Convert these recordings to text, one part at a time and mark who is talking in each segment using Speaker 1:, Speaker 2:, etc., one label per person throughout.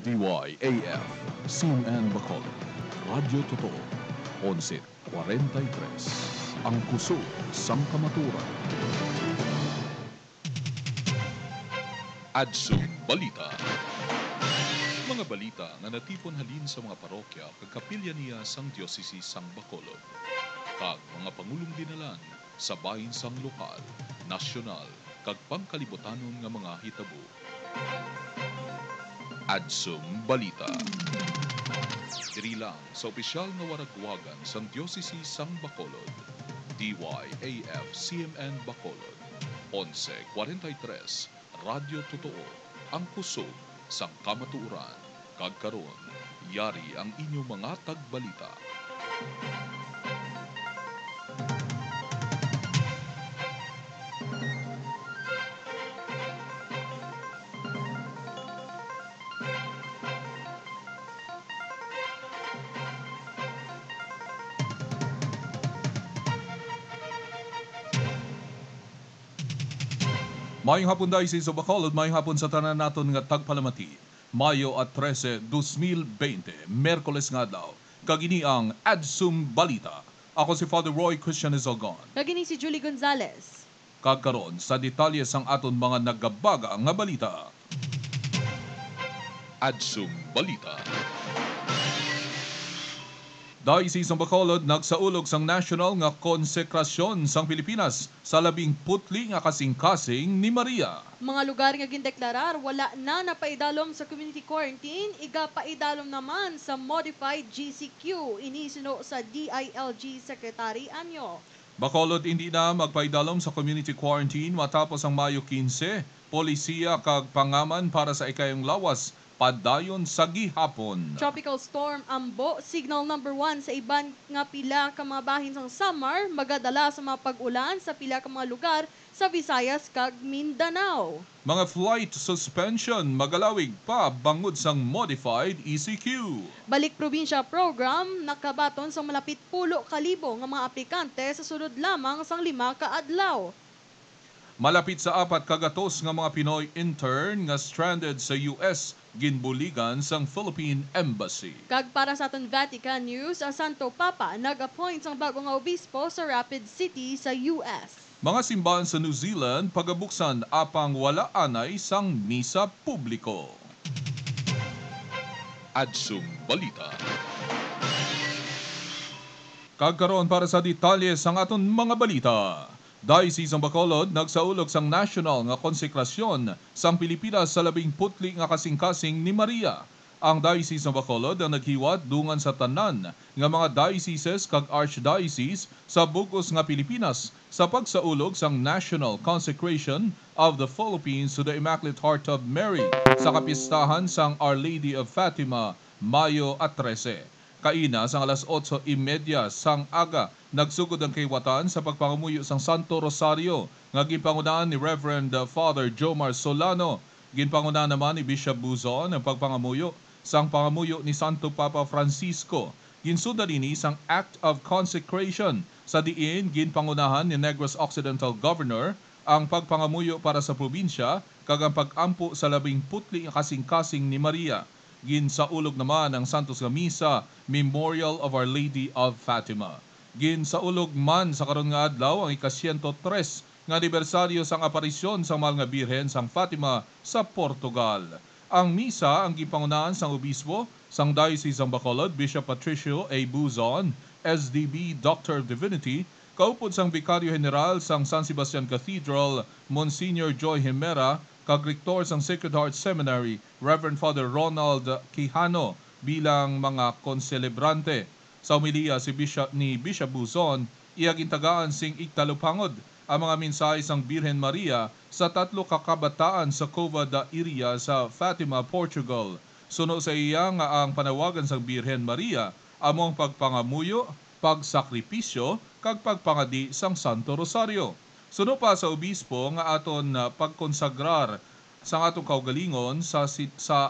Speaker 1: DYAF, CMN Bacolod, Radyo Totoo, 11:43, ang kusog sang kamaturan. Adsum Balita. Mga balita nga natipon halin sa mga parokya kagkapilya niya sang Diocese sang Bacolod. Kag mga pangulong dinalan sa bahin sang lokal, nasyonal, kag pangkalibutanon nga mga hitabo. Adsum Balita. Diri lang sa opisyal nga waragwagan sang Diocese sang Bacolod, DYAF CMN Bacolod, 11:43, Radyo Totoo, ang kusog sang kamatuoran. Kag karon, yari ang inyong mga tagbalita. Mayong hapon dahil sa Bacolod, mayong hapon sa tanan naton nga tagpalamati. Mayo at 13, 2020, Merkoles nga daw. Kagini ang Adsum Balita. Ako si Father Roy Christian Izalgon.
Speaker 2: Kagini si Julie Gonzalez.
Speaker 1: Kagkaron sa detalye sang aton mga nagabaga nga balita. Adsum Balita. Diocese ng Bacolod nagsaulog sang national nga konsekrasyon sang Pilipinas sa 14 nga kasing-kasing ni Maria.
Speaker 2: Mga lugar nga gindeklarar wala na napaidalom sa community quarantine, iga paidalom naman sa modified GCQ, inisino sa DILG Secretary Anyo.
Speaker 1: Bacolod hindi na magpaidalom sa community quarantine matapos ang Mayo 15, polisiya kag pangaman para sa ikayong lawas padayon sa gihapon.
Speaker 2: Tropical Storm Ambo, signal number 1 sa iban nga pila ka mga bahin sang Samar, magadala sa mga pag-ulan sa pila ka mga lugar sa Visayas kag Mindanao.
Speaker 1: Mga flight suspension magalawig pa bangod sang modified ECQ.
Speaker 2: Balik probinsya program nakabaton sa malapit 10,000 nga mga aplikante sa sunod lamang sang 5 ka adlaw.
Speaker 1: Malapit sa 4 kagatos nga mga Pinoy intern nga stranded sa US ginbuligan sang Philippine Embassy.
Speaker 2: Kag para sa aton Vatican News, ang Santo Papa nag-appoint sang bago nga obispo sa Rapid City sa US.
Speaker 1: Mga simbahan sa New Zealand pagabuksan apang wala anay sang misa publiko. Adsum Balita. Kagkaroon para sa detalye sang aton mga balita. Diocese ng Bacolod nagsaulog sang national nga konsekrasyon sang Pilipinas sa 14 nga kasing-kasing ni Maria. Ang Diocese ng Bacolod ang naghiwat dungan sa tanan nga mga dioceses kag archdiocese sa bug-os nga Pilipinas sa pagsaulog sang national consecration of the Philippines to the Immaculate Heart of Mary sa kapistahan sang Our Lady of Fatima, Mayo at 13. Kaina sang alas 8:30 sang aga, nagsugod ang kiwatan sa pagpangamuyo sang Santo Rosario nga ginpangunahan ni Reverend Father Jomar Solano. Ginpangunahan naman ni Bishop Buzon ang pagpangamuyo sang pangamuyo ni Santo Papa Francisco. Ginsundan ini sang Act of Consecration sa diin ginpangunahan ni Negros Occidental Governor ang pagpangamuyo para sa probinsya kag ang pag-ampo sa 14 nga kasing-kasing ni Maria. Ginsaulog naman ang Santos nga Misa, Memorial of Our Lady of Fatima. Ginsaulog man sa karon nga adlaw ang ika-103 nga anibersaryo sang aparisyon sang Mahal nga Birhen sang Fatima sa Portugal. Ang misa ang gipangunahan sang obispo sang Diocese ng Bacolod, Bishop Patricio A. Buzon, SDB Doctor of Divinity, kaupod sang Vicario General sang San Sebastian Cathedral, Monsignor Joy Himera, kag Rector sang Sacred Heart Seminary, Reverend Father Ronald Quijano bilang mga konselebrante. Sa umiliya ni Bishop Buzon, iyagintagaan sing iktalupangod ang mga mensahe sang Birhen Maria sa 3 kakabataan sa Cova da Iria sa Fatima, Portugal. Suno sa iya nga ang panawagan sang Birhen Maria among pagpangamuyo, pagsakripisyo, kag pagpangadi sang Santo Rosario. Suno pa sa obispo nga aton pagkonsagrar sa atong kaugalingon sa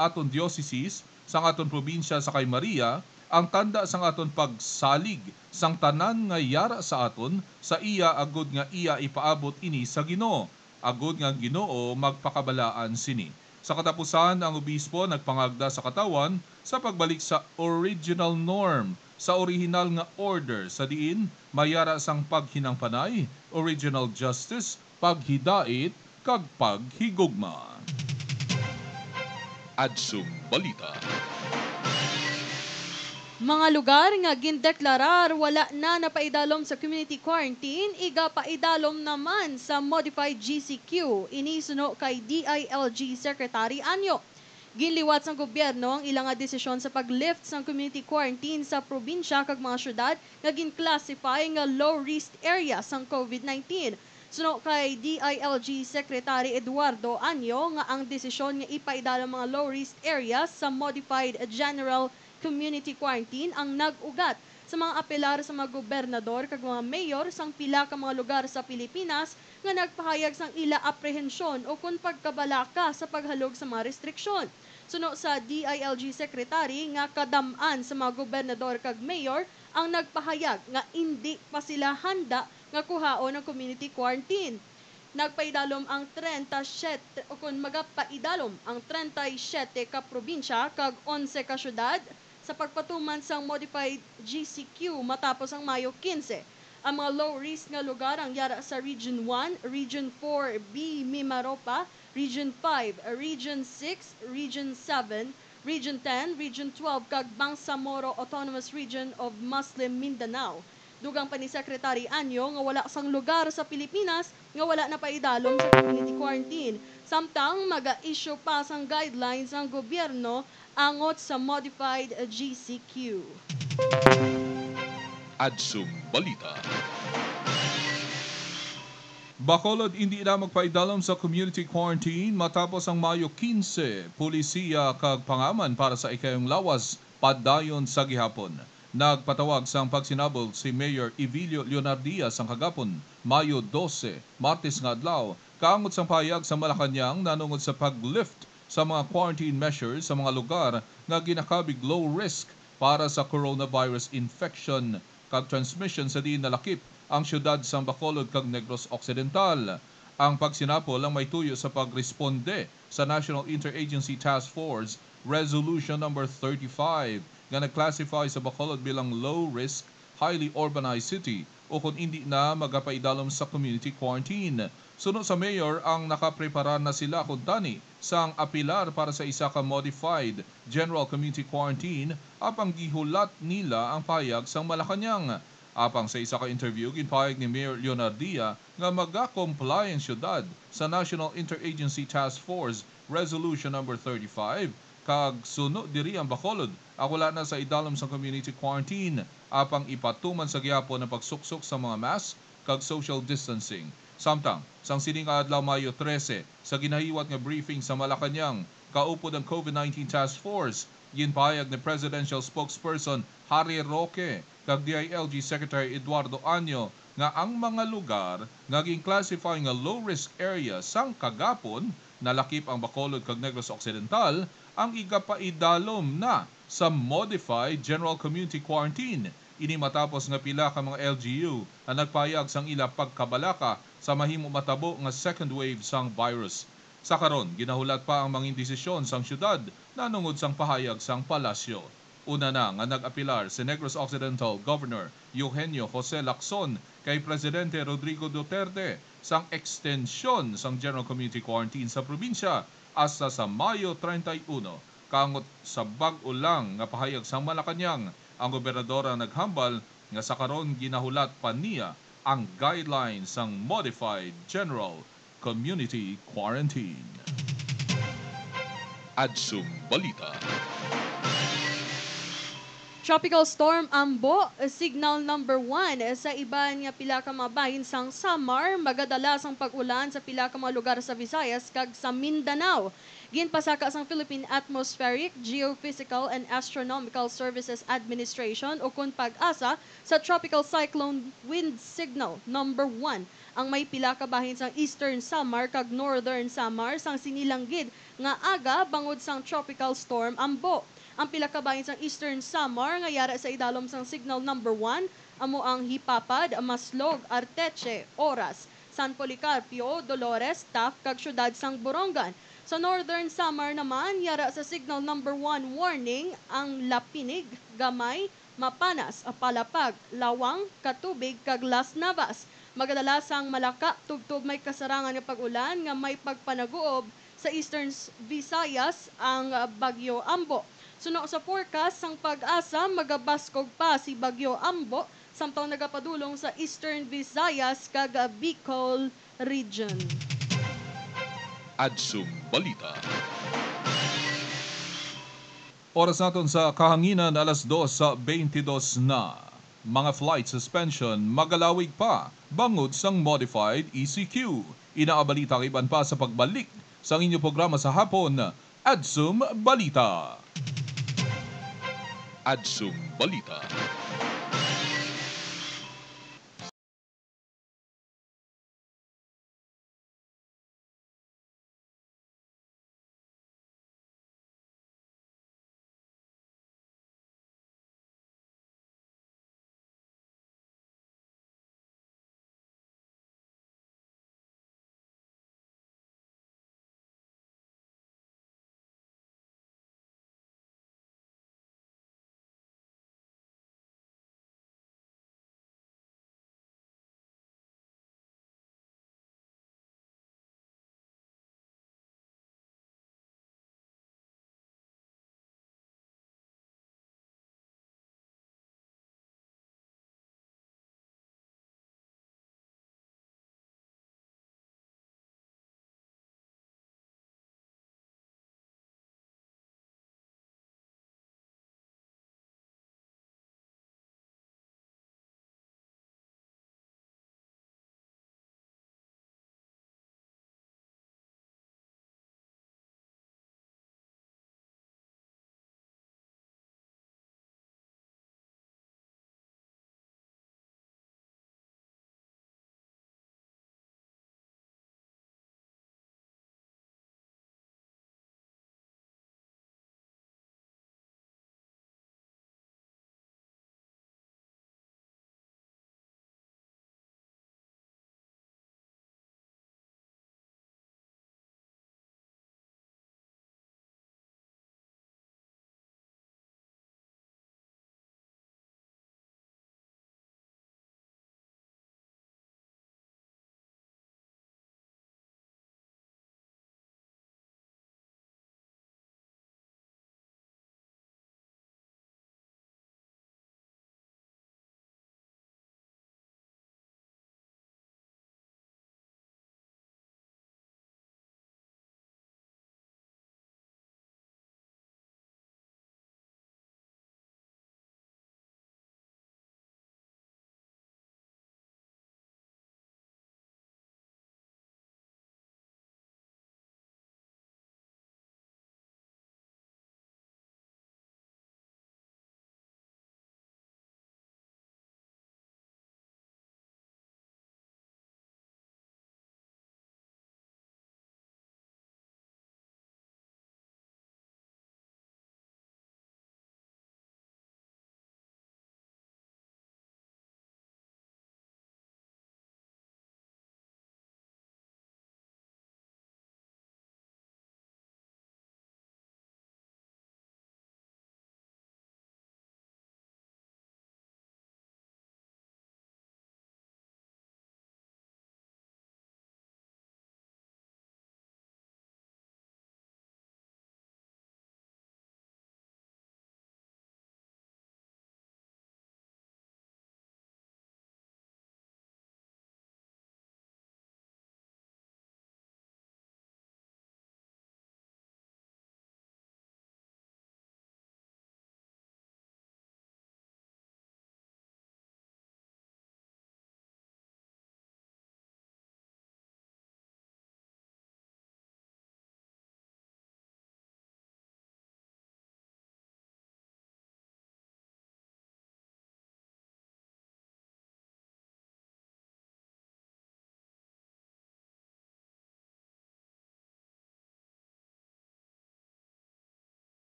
Speaker 1: aton dioceses, sa aton probinsya sa kay Maria, ang tanda sang aton pagsalig sang tanan nga yara sa aton sa iya agud nga iya ipaabot ini sa Ginoo. Agud nga Ginoo magpakabalaan sini. Sa katapusan, ang obispo nagpangagda sa katawan sa pagbalik sa original norm, sa orihinal nga order sa diin mayara sang paghinangpanay, original justice, paghidait, kag paghigugma. Adsum Balita.
Speaker 2: Mga lugar nga gindeklarar wala na napaidalom sa community quarantine, iga paidalom naman sa modified GCQ, inisuno kay DILG Secretary Anyo. Ginliwat ng gobyerno ang ilang nga desisyon sa paglift ng community quarantine sa probinsya kag mga syudad nga gin-classify nga low-risk area sang COVID-19. Suno kay DILG Secretary Eduardo Anyo nga ang desisyon nga ipaidala mga low-risk areas sa modified general community quarantine ang nag-ugat sa mga apelar sa mga gobernador kag mga mayor sang pila ka mga lugar sa Pilipinas nga nagpahayag sang ila aprehensyon o kung pagkabalaka sa paghalog sa mga restriksyon. Suno sa DILG Secretary nga kadam-an sa mga gobernador kag mayor ang nagpahayag nga hindi pa sila handa nga kuhaon ng community quarantine. Nagpaidalom ang 37 o kung magapaidalom ang 37 ka probinsya kag 11 ka syudad sa pagpatuman sang modified GCQ matapos ang Mayo 15. Ang mga low-risk nga lugar ang yara sa Region 1, Region 4B Mimaropa, Region 5, Region 6, Region 7, Region 10, Region 12 kag Bangsamoro Autonomous Region of Muslim Mindanao. Dugang pa ni Secretary Anyo nga wala sang lugar sa Pilipinas nga wala na paidalom sa community quarantine. Samtang maga-issue pa sang guidelines ang gobyerno angot sa modified GCQ.
Speaker 1: Adsum Balita. Bacolod hindi na magpaidalom sa community quarantine matapos ang Mayo 15. Pulisiya kag pangaman para sa ikayong lawas padayon sa gihapon. Nagpatawag sang pagsinabog si Mayor Evilio Leonardia sang kagapon, Mayo 12, Martes nga adlaw, kaangod sang payag sa Malacañang nanungod sa paglift sa mga quarantine measures sa mga lugar nga ginakabig low risk para sa coronavirus infection kag transmission sa diin nalakip ang syudad sa Bacolod kag Negros Occidental. Ang pagsinapol ang may tuyo sa pagresponde sa National Interagency Task Force Resolution number 35 nga nag-classify sa Bacolod bilang low-risk, highly urbanized city o kung hindi na magapaidalom sa community quarantine. Sunod sa mayor ang nakaprepara na sila kung tani sang apilar para sa isa ka modified general community quarantine apang gihulat nila ang payag sang Malacañang. Apang sa isa ka interview, ginpahayag ni Mayor Leonardia nga maga-comply ang syudad sa National Interagency Task Force Resolution number 35 kag suno diri ang Bacolod wala na sa idalom sa community quarantine apang ipatuman sa gihapon ang pagsuksok sa mga mask kag social distancing. Samtang sang sining adlaw Mayo 13 sa ginahiwat nga briefing sa Malacañang kaupod ang COVID-19 Task Force, ginpahayag ni Presidential Spokesperson Harry Roque kag DILG Secretary Eduardo Anyo nga ang mga lugar nga gin-classify nga low-risk area sang kagapon nalakip ang Bacolod kag Negros Occidental ang igapaidalom na sa modified general community quarantine. Ini matapos nga pila ka mga LGU ang nagpayag sang ila pagkabalaka sa mahimo matabo nga second wave sang virus. Sa karon, ginahulat pa ang mga desisyon sang syudad nanungod sang pahayag sang palasyo. Una na nga nag-apilar si Negros Occidental Governor Eugenio Jose Lacson kay Presidente Rodrigo Duterte sang extensyon sang general community quarantine sa probinsya hasta sa Mayo 31. Kangot sa bag-o lang nga pahayag sang Malacañang, ang gobernadora naghambal nga sa karon ginahulat pa niya ang guidelines sang modified general community quarantine. Adsum Balita.
Speaker 2: Tropical Storm Ambo, signal number 1 sa iban nga pila ka mga bahin sang Samar, magadala sang pag-ulan sa pila ka mga lugar sa Visayas kag sa Mindanao. Ginpasaka sang Philippine Atmospheric, Geophysical and Astronomical Services Administration o kun PAG-ASA sa Tropical Cyclone Wind Signal number 1. Ang may pila ka bahin sang Eastern Samar kag Northern Samar sang sinilanggid nga aga bangod sang Tropical Storm Ambo. Ang pila ka bahin sang Eastern Samar nga yara sa idalom sang signal number 1 amo ang Hipapad, Maslog, Arteche, Oras, San Policarpio, Dolores, Taft kag syudad sang Borongan. Sa Northern Samar naman, yara sa signal number 1 warning ang Lapinig, Gamay, Mapanas, Palapag, Lawang, Katubig, kag Las Navas. Magadalasang malaka, tugtog may kasarangan nga pag-ulan nga may pagpanaguob sa Eastern Visayas ang Bagyo Ambo. Suno sa forecast sang pag-asa, magabaskog pa si Bagyo Ambo samtang nagapadulong sa Eastern Visayas kag Bicol region.
Speaker 1: Adsum Balita. Oras naton sa kahanginan alas 2:22 na. Mga flight suspension magalawig pa bangod sang modified ECQ. Inaabalita kay iban pa sa pagbalik sa inyong programa sa hapon, Adsum Balita. Adsum Balita.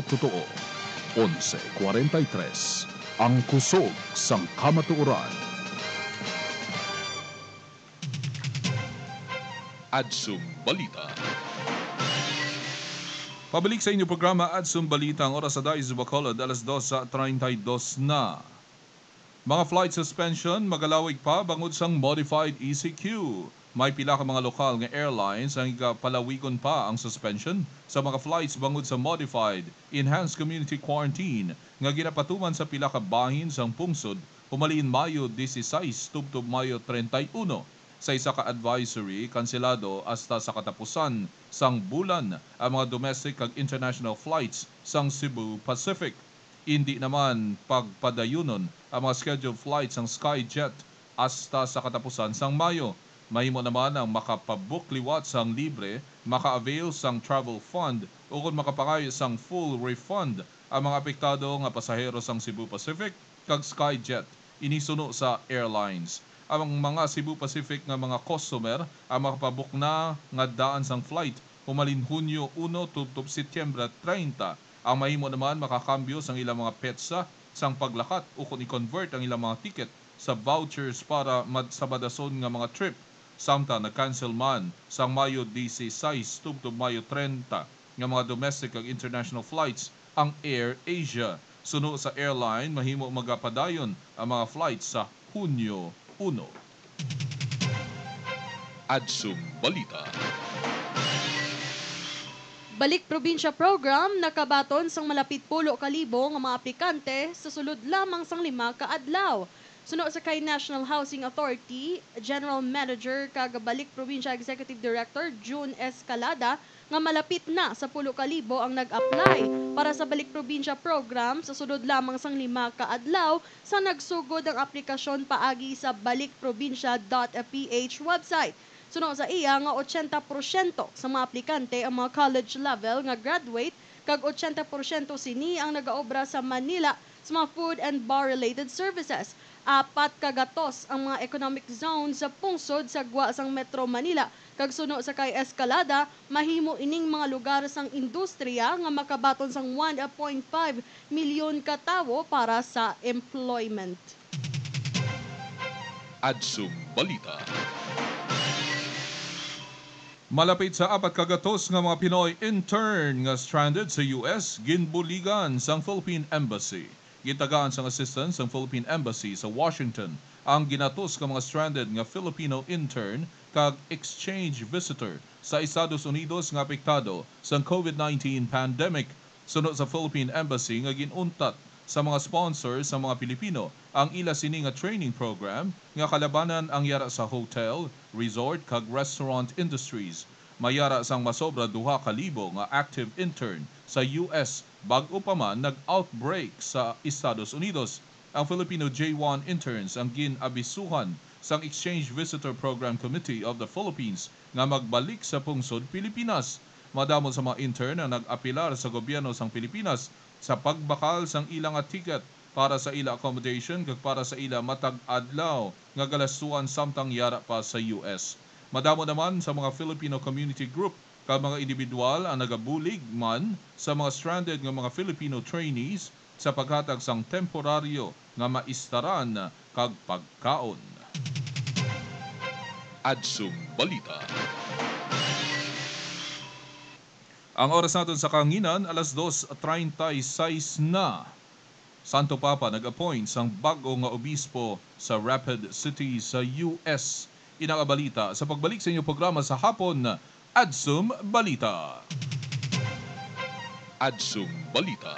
Speaker 1: totoo. 11:43 ang kusog sang kamatuoran. Adsum Balita. Pabalik sa inyong programa Adsum Balita, ang oras sa Dais Bacolod, 2:32 na. Mga flight suspension magalawig pa bangod sang modified ECQ. May pila ka mga lokal nga airlines ang palawigon pa ang suspension sa mga flights bangod sa modified enhanced community quarantine nga ginapatuman sa pila ka bahin sang pungsod humalin Mayo 16 tubtob Mayo 31. Sa isa ka advisory, kanselado hasta sa katapusan sang bulan ang mga domestic kag international flights sang Cebu Pacific. Hindi naman pagpadayunon ang mga scheduled flights sang Skyjet hasta sa katapusan sang Mayo. Mahimo naman ang makapabook liwat sang libre, maka-avail sang travel fund o kung makapangayo sang full refund ang mga apektado nga pasahero sang Cebu Pacific kag Skyjet inisuno sa airlines. Ang mga Cebu Pacific nga mga customer ang makapabook na nga daan sang flight humalin Hunyo 1 tubtob Setyembre 30. Ang mahimo naman makakambyo sang ilang mga petsa sang paglakat o kung i-convert ang ilang mga ticket sa vouchers para sa madason nga mga trip. Samtang nag-cancel man sang Mayo 16 tubtob Mayo 30 nga mga domestic ag international flights ang Air Asia. Suno sa airline, mahimo magapadayon ang mga flights sa Hunyo 1. Adsum Balita.
Speaker 2: Balik probinsya program nakabaton sang malapit 10,000 nga mga aplikante sa sulod lamang sang 5 ka adlaw. Suno sa kay National Housing Authority, General Manager kag Balik Probinsya Executive Director June Escalada nga malapit na sa 10,000 ang nag-apply para sa Balik Probinsya program sa sulod lamang sang 5 ka adlaw sa nagsugod ang aplikasyon paagi sa balikprobinsya.ph website. Suno sa iya nga 80% sa mga aplikante ang mga college level nga graduate kag 80% sini ang nagaobra sa Manila sa mga food and bar related services. 4 kagatos ang mga economic zone sa pungsod sa gwa sang Metro Manila kag suno sa kay Escalada mahimo ining mga lugar sang industriya nga makabaton sang 1.5 milyon ka tawo para sa employment.
Speaker 1: Adsum Balita. Malapit sa 4 kagatos nga mga Pinoy intern nga stranded sa US ginbuligan sang Philippine Embassy. Gitagaan sang assistance sang Philippine Embassy sa Washington ang ginatos nga mga stranded nga Filipino intern kag exchange visitor sa Estados Unidos nga apektado sang COVID-19 pandemic. Sunod sa Philippine Embassy nga ginuntat sa mga sponsors sa mga Pilipino ang ila sini nga training program nga kalabanan ang yara sa hotel, resort kag restaurant industries. Mayara sang masobra 2,000 nga active intern sa US bag-o pa man nag-outbreak sa Estados Unidos. Ang Filipino J1 interns ang ginabisuhan sang Exchange Visitor Program Committee of the Philippines nga magbalik sa pungsod Pilipinas. Madamo sa mga intern ang nag-apilar sa gobyerno sang Pilipinas sa pagbakal sang ilang ticket para sa ila accommodation kag para sa ila matag adlaw nga galastuan samtang yara pa sa US. Madamo naman sa mga Filipino community group kag mga individual ang nagabulig man sa mga stranded nga mga Filipino trainees sa paghatag sang temporaryo nga maistaran kag pagkaon. Adsum Balita. Ang oras natin sa kanginan, 2:36 na. Santo Papa nag-appoint sang bago nga obispo sa Rapid City sa US. Inakabalita sa pagbalik sa inyong programa sa hapon, Adsum Balita. Adsum Balita.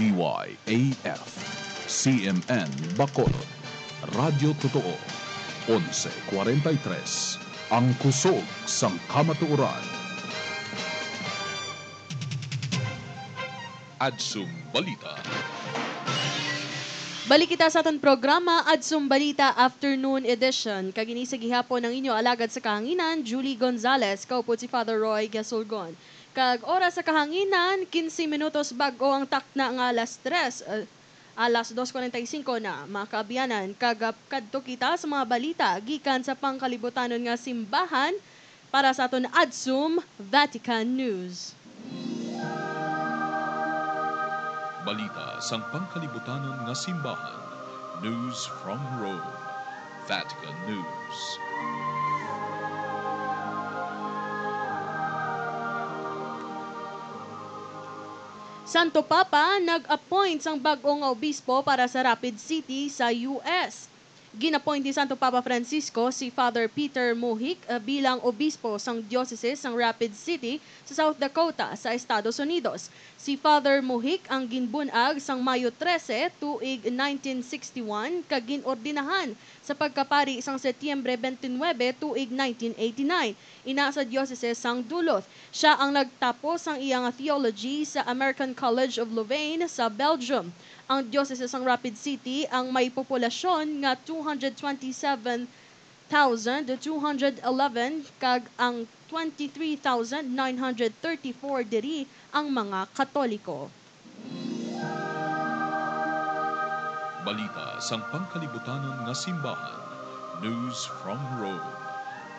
Speaker 1: DYAF, CMN Bacolod, Radyo Totoo, 11:43, ang kusog sang kamatuoran. Adsum Balita.
Speaker 2: Balik kita sa aton programa Adsum Balita Afternoon Edition. Kagini sa gihapon ng inyo alagad sa kahanginan, Julie Gonzalez, kaupod si Father Roy Gasulgon. Kag oras sa kahanginan, 15 minutos bago ang takna nga alas 3, alas 2:45 na, mga kaabiyanan. Kadto kita sa mga balita gikan sa pangkalibutanon nga simbahan para sa aton Adsum Vatican News.
Speaker 1: Balita sang pangkalibutanon nga simbahan. News from Rome. Vatican News.
Speaker 2: Santo Papa nag-appoint sang bag-o nga obispo para sa Rapid City sa US. Gin-appoint ni Santo Papa Francisco si Father Peter Mojic bilang obispo sang diocese sang Rapid City sa South Dakota sa Estados Unidos. Si Father Mojic ang ginbunag sang Mayo 13 tuig 1961 kag ginordinahan sa pagkapari sang Setyembre 29 tuig 1989 ina sa diocese sang Duluth. Siya ang nagtapos sang iyang theology sa American College of Louvain sa Belgium. Ang diocese sang Rapid City ang may populasyon nga 227,211 kag ang 23,934 diri ang mga Katoliko.
Speaker 1: Balita sang pangkalibutanon nga simbahan. News from Rome.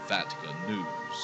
Speaker 1: Vatican News.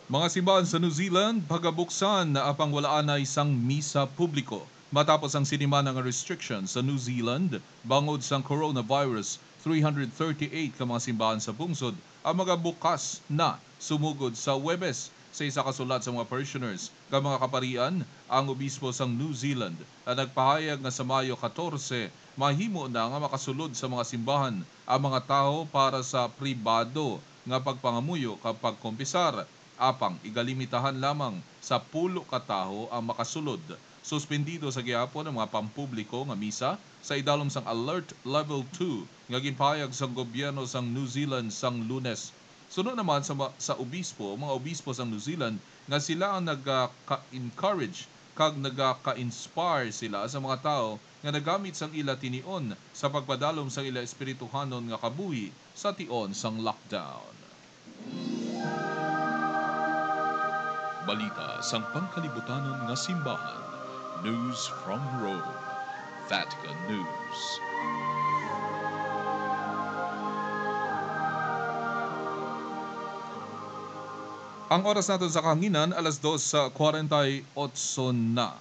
Speaker 1: Mga simbahan sa New Zealand, pagabuksan na apangwalaan na isang misa publiko. Matapos ang sinima ng restrictions sa New Zealand, bangod sang coronavirus, 338 ka mga simbahan sa bungsod ang mga bukas na sumugod sa Huwebes. Sa isa kasulat sa mga parishioners, ka mga kaparian, ang obispo sang New Zealand na nagpahayag nga sa Mayo 14, mahimo na nga makasulod sa mga simbahan ang mga tao para sa pribado nga pagpangamuyo kapag kumpisar. Apang igalimitahan lamang sa 10 ka tawo ang makasulod. Suspendido sa gihapon ang mga pampubliko nga misa sa idalom sang Alert Level 2 nga ginpahayag sang gobyerno sang New Zealand sang Lunes. Sunod naman sa mga obispo sang New Zealand nga sila ang nagka-encourage kag nagka-inspire sila sa mga tao nga nagamit sang ila tinion sa pagpadalom sang ila espirituhanon nga kabuhi sa tion sang lockdown. Balita sang pangkalibutanon nga simbahan. News from Rome. Vatican News. Ang oras natin sa kahanginan, alas 2:48 na.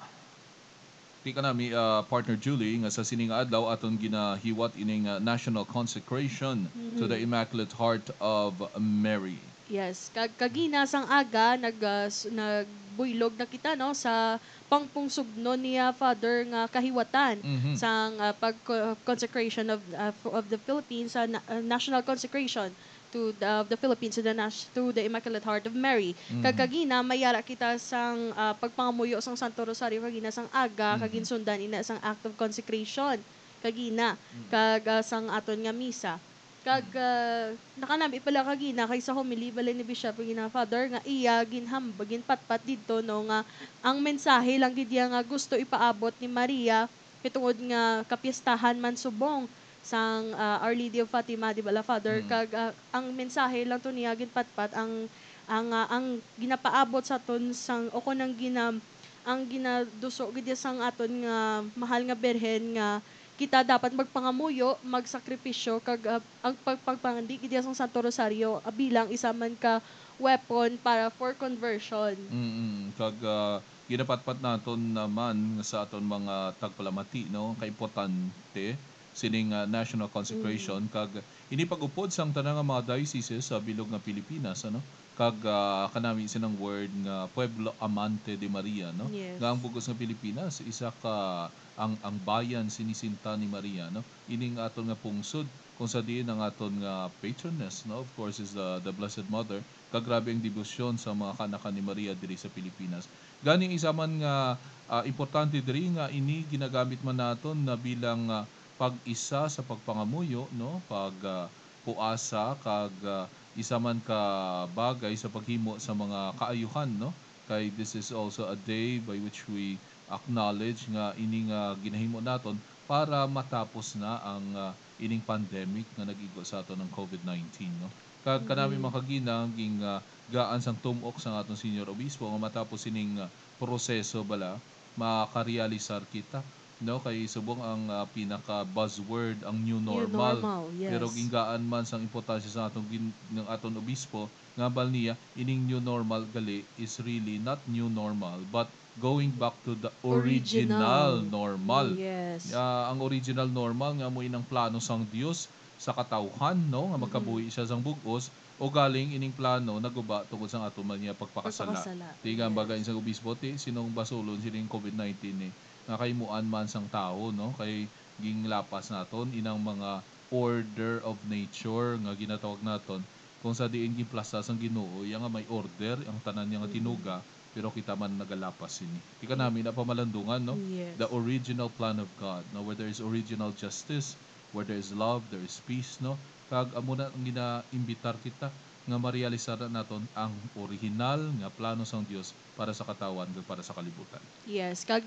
Speaker 1: Di ka nami, partner Julie, nga sa sining adlaw aton ginahiwat ining national consecration to the Immaculate Heart of Mary.
Speaker 2: Yes, kagina sang aga nagbuylog na kita no sa pangpungsugno niya Father nga kahiwatan sang consecration of the Philippines sa national consecration to the Philippines to the Immaculate Heart of Mary. Kagina mayara kita sang pagpangamuyo sang Santo Rosario kagina sang aga kagin sundan ina sang act of consecration kagina kag sang aton nga misa. Kag nakanami pala kagina kay sa homily balay ni Bishop gina Father nga iya ginhambag patpat didto no nga ang mensahe lang gid nga gusto ipaabot ni Maria pitungod nga kapiestahan man subong sang Our Lady of Fatima di bala Father kag ang mensahe lang to niya ginpatpat ang ginapaabot sa aton sang o nang ang ginaduso gid sang aton nga mahal nga berhen nga kita dapat magpangamuyo, magsakripisyo kag ang pagpangandi gid sang Santo Rosario bilang isa man ka weapon para for conversion.
Speaker 1: Kag ginapatpat naton naman sa aton mga tagpalamati no kaimportante sining national consecration kag ini pag-upod sang tanang mga dioceses sa bilog nga Pilipinas ano kag kanami sinang word nga Pueblo Amante de Maria no
Speaker 2: Yes.
Speaker 1: nga ang bugos nga Pilipinas isa ka ang bayan sinisinta ni Maria no ining aton nga pungsod kung sa diin ang aton nga patroness no of course is the Blessed Mother kagrabe ang debosyon sa mga kanakan ni Maria diri sa Pilipinas. Ganing isa man nga importante diri nga ini ginagamit man naton na bilang pag-isa sa pagpangamuyo, no, puasa kag isa man ka bagay sa paghimo sa mga kaayuhan, no, kay this is also a day by which we acknowledge nga ini nga ginahimo naton para matapos na ang ining pandemic nga nag-igo sa aton ng COVID-19, no. Kag kanami makaginang ging gaan sang tumok sa aton senior obispo nga matapos ining proseso bala makarealisar kita, no, kay subong ang pinaka buzzword ang new
Speaker 2: New
Speaker 1: normal.
Speaker 2: normal,
Speaker 1: Pero
Speaker 2: yes.
Speaker 1: gingaan man sang importansya sa ng aton obispo nga bal niya ining new normal gali is really not new normal but going back to the original normal.
Speaker 2: Yes.
Speaker 1: Ang original normal nga mo inang plano sang Dios sa katawhan, no, nga magkabuhi siya sang bug-os o galing ining plano naguba tungod sa ato man niya pagpakasala.
Speaker 2: Pagpakasala,
Speaker 1: Tiga
Speaker 2: yes.
Speaker 1: bagay sa obispo ti sinong basulon sining COVID-19 ni nga kaymuan man sang tao, no, kay ginglapas naton inang mga order of nature nga ginatawag naton kung sa diin giplasa sang Ginoo iya nga may order ang tanan niya nga tinuga pero kita man nagalapas ini. Ika namin na pamalandungan, no,
Speaker 2: Yes.
Speaker 1: the original plan of God, no, where there is original justice, where there is love, there is peace, no, kag amo na ang ginaimbitar kita nga marealisar naton ang original nga plano sang Dios para sa katawan ug para sa kalibutan.
Speaker 2: Yes, kag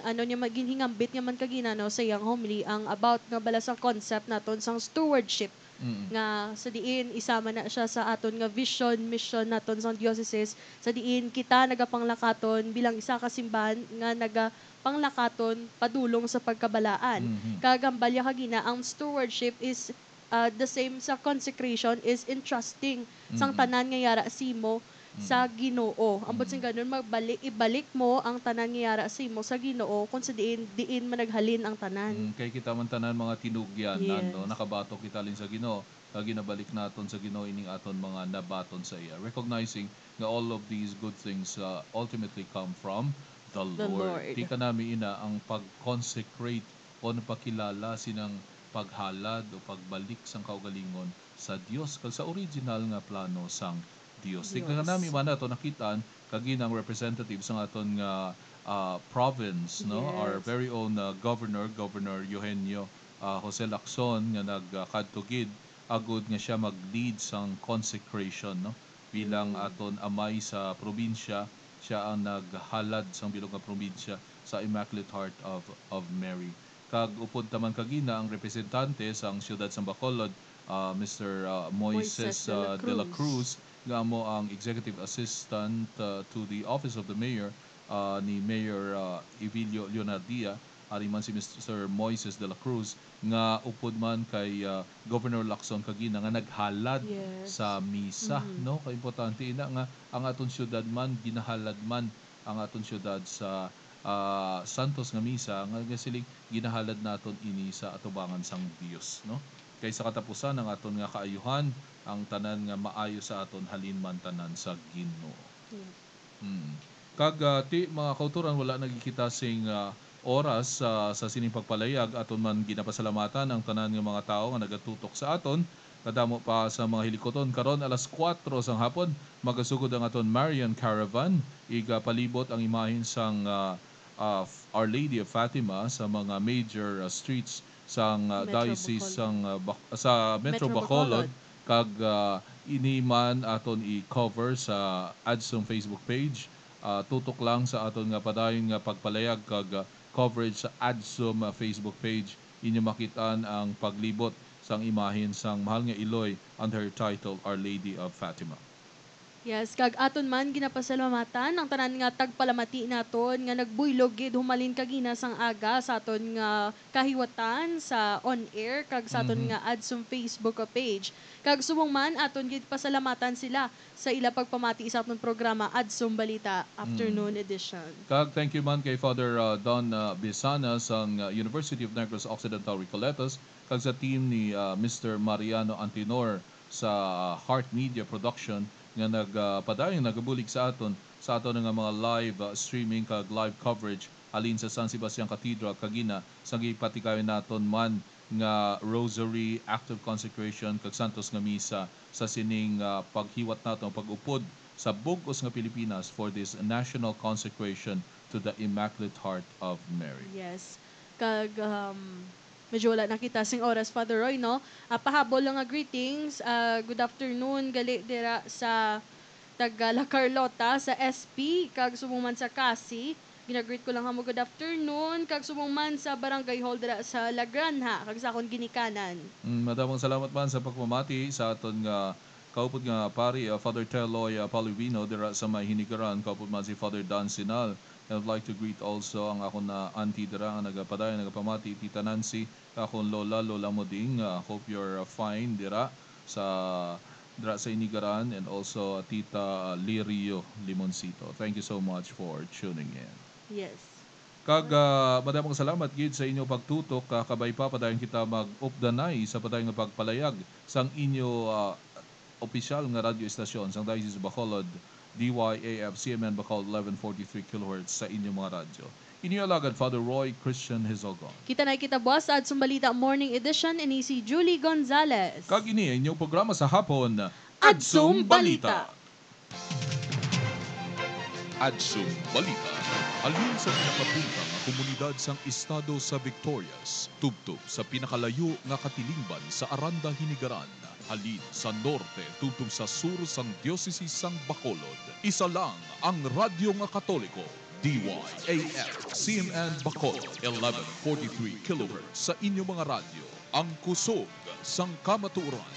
Speaker 2: ano niya ginhingambit nga man kagina no sa iyang homily ang about nga bala sa concept naton sang stewardship
Speaker 1: Mm.
Speaker 2: nga sa diin isama na siya sa aton nga vision, mission naton sang diocese sa diin kita nagapanglakaton bilang isa ka simbahan nga nagapanglakaton padulong sa pagkabalaan.
Speaker 1: Mhm.
Speaker 2: Kag ang balya kagina ang stewardship is the same sa consecration is entrusting sang
Speaker 1: Mm-mm.
Speaker 2: tanan nga yara simo sa Ginoo. Ambot sing ganun ibalik mo ang tanan nga yara simo sa Ginoo kung sa diin managhalin ang tanan.
Speaker 1: Kay kita man tanan mga tinugyan no,
Speaker 2: Yes.
Speaker 1: nakabatok kita lin sa Ginoo kag ginabalik naton sa Ginoo ining aton mga nabaton sa iya, recognizing nga all of these good things ultimately come from the
Speaker 2: The
Speaker 1: Lord.
Speaker 2: Lord.
Speaker 1: Di ka nami ina ang pag-consecrate o napakilala sinang paghalad o pagbalik sang kaugalingon sa Dios kag sa original nga plano sang Dios. Tingnan
Speaker 2: Diyos.
Speaker 1: nami man nato nakitaan kaginang representative sa aton nga province, no, our
Speaker 2: Yes.
Speaker 1: very own Governor Eugenio Jose Lacson nga nagkadtugid agud nga siya mag-lead sang consecration, no, bilang aton amay sa probinsya. Siya ang naghalad sang bilog nga probinsya sa Immaculate Heart of Mary. Kag upod taman kagina ang representante sang siyudad sang Bacolod, Mr. Moises de la Cruz, nga mo ang executive assistant to the office of the mayor ni Mayor Evilio Leonardia, ari man si Mr. Moises de la Cruz nga upod man kay Governor Lacson kagina nga naghalad
Speaker 2: Yes.
Speaker 1: sa misa, no, kay importante ina nga ang aton syudad man ginahalad man ang aton syudad sa Santos nga misa nga siling ginahalad naton ini sa atubangan sang Dios, no, kay sa katapusan ang aton nga kaayuhan ang tanan nga maayo sa aton halin man tanan sa Ginoo.
Speaker 2: Yes.
Speaker 1: Mm. Kag ti mga kauturan wala nagkikita sing oras sa sining pagpalayag aton man ginapasalamatan ang tanan nga mga tao nga nagatutok sa aton kadamo pa sa mga hilikoton karon alas 4 sang hapon magasugod ang aton Marian Caravan iga palibot ang imahen sang Our Lady of Fatima sa mga major streets sang
Speaker 2: Metro
Speaker 1: diocese
Speaker 2: Bacolod.
Speaker 1: sang sa Metro
Speaker 2: Metro
Speaker 1: Bacolod
Speaker 2: Bacolod.
Speaker 1: kag iniman aton i-cover sa adsong Facebook page. Tutok lang sa aton nga padayon nga pagpalayag kag coverage sa adsom Facebook page inyo makitaan ang paglibot sang imahen sang mahal nga Iloy under her title Our Lady of Fatima.
Speaker 2: Yes, kag aton man ginapasalamatan ang tanan nga tagpalamati naton nga nagbuylog gid humalin kagina sang aga sa aton nga kahiwatan sa on air kag sa aton nga adsum Facebook page. Kag subong man aton gid pasalamatan sila sa ila pagpamati sa aton programa Adsum Balita Afternoon Edition.
Speaker 1: Kag thank you man kay Father Don Bisana sang University of Negros Occidental Recoletos kag sa team ni Mr. Mariano Antinor sa Heart Media Production nga nagpadayon nagabulig sa aton nga mga live streaming kag live coverage alin sa San Sebastian Cathedral kagina sa gipatikayon naton man nga rosary, active consecration, kag santos nga misa sa sining paghiwat nato, pag-upod sa bug-os nga Pilipinas for this national consecration to the Immaculate Heart of Mary.
Speaker 2: Yes. Kag medyo wala nakita sing oras, Father Roy, no? Pahabol lang nga greetings. Good afternoon, gali dira sa taga La Carlota, sa SP, kag subong man sa Kasi. Ginagreet ko lang hamo good afternoon, kag subong man sa Barangay Hall dira sa La Granja, kag sa akong ginikanan.
Speaker 1: Madamong salamat man sa pagpamati sa aton nga kaupod nga pari, Father Teloy Palivino dira sa may Hinigaran, kaupod man si Father Dan Sinal. I'd like to greet also ang akong na auntie dira nga nagapadayon, nagapamati, Tita Nancy, akong Lola Moding. Hope you're fine dira sa Inigaran, and also Tita Lirio Limoncito. Thank you so much for tuning in.
Speaker 2: Yes.
Speaker 1: Kag madamong salamat gid sa inyo pagtutok, kabay pa padayon kita mag-updanay sa padayon nga pagpalayag sang inyo opisyal nga radio estasyon sang Diocese of Bacolod, DYAF CMN Bacolod 1143 kHz sa inyong mga radyo. Inyo alagad Father Roy Christian Hizogon.
Speaker 2: Kita na kita buwas at Sumbalita Morning Edition ini si Julie Gonzalez.
Speaker 1: Kag ini inyong programa sa hapon,
Speaker 2: Adsum Balita.
Speaker 1: Adsum Balita. Halin sa pinakapunta nga komunidad sang estado sa Victorias, tubtub sa pinakalayo nga katilingban sa Aranda, Hinigaran. Halin sa norte, tubtub sa sur sang Diocese sang Bacolod. Isa lang ang radyo nga Katoliko, DYAF CMN Bacolod 1143 kHz sa inyong mga radyo. Ang kusog sang kamatuoran.